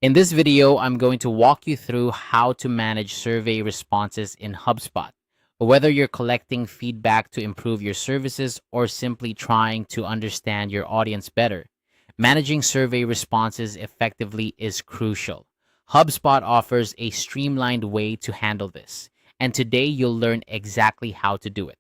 In this video, I'm going to walk you through how to manage survey responses in HubSpot. Whether you're collecting feedback to improve your services or simply trying to understand your audience better, managing survey responses effectively is crucial. HubSpot offers a streamlined way to handle this, and today you'll learn exactly how to do it.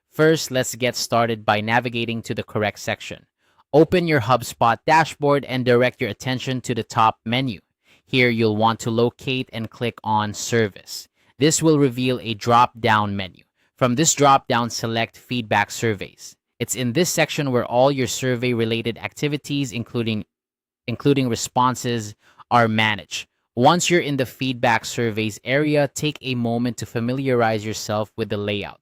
First, let's get started by navigating to the correct section. Open your HubSpot dashboard and direct your attention to the top menu. Here, you'll want to locate and click on Service. This will reveal a drop-down menu. From this drop-down, select Feedback Surveys. It's in this section where all your survey-related activities, including responses, are managed. Once you're in the Feedback Surveys area, take a moment to familiarize yourself with the layout.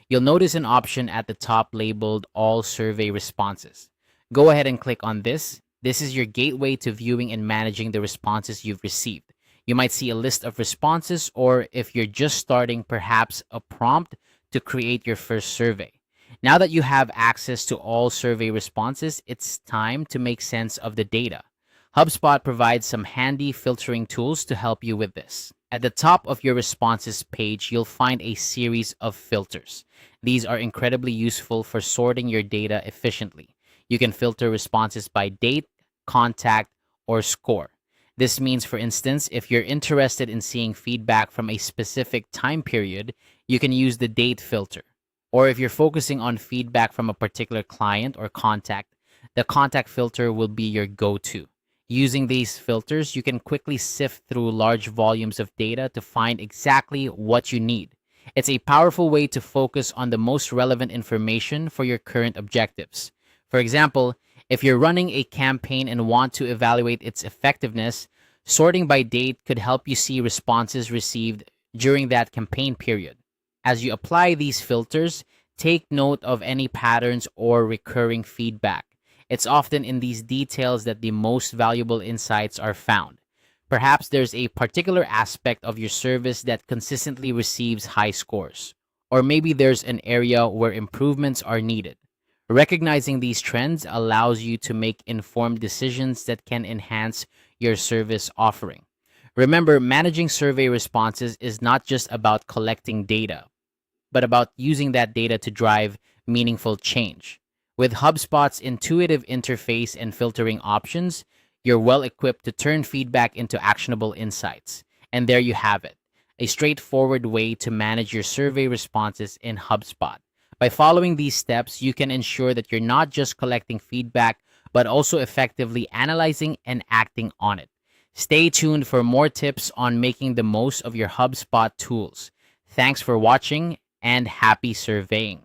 You'll notice an option at the top labeled All Survey Responses. Go ahead and click on this. This is your gateway to viewing and managing the responses you've received. You might see a list of responses, or if you're just starting, perhaps a prompt to create your first survey. Now that you have access to all survey responses, it's time to make sense of the data. HubSpot provides some handy filtering tools to help you with this. At the top of your responses page, you'll find a series of filters. These are incredibly useful for sorting your data efficiently. You can filter responses by date, contact, or score. This means, for instance, if you're interested in seeing feedback from a specific time period, you can use the date filter. Or if you're focusing on feedback from a particular client or contact, the contact filter will be your go-to. Using these filters, you can quickly sift through large volumes of data to find exactly what you need. It's a powerful way to focus on the most relevant information for your current objectives. For example, if you're running a campaign and want to evaluate its effectiveness, sorting by date could help you see responses received during that campaign period. As you apply these filters, take note of any patterns or recurring feedback. It's often in these details that the most valuable insights are found. Perhaps there's a particular aspect of your service that consistently receives high scores, or maybe there's an area where improvements are needed. Recognizing these trends allows you to make informed decisions that can enhance your service offering. Remember, managing survey responses is not just about collecting data, but about using that data to drive meaningful change. With HubSpot's intuitive interface and filtering options, you're well equipped to turn feedback into actionable insights. And there you have it, a straightforward way to manage your survey responses in HubSpot. By following these steps, you can ensure that you're not just collecting feedback, but also effectively analyzing and acting on it. Stay tuned for more tips on making the most of your HubSpot tools. Thanks for watching and happy surveying.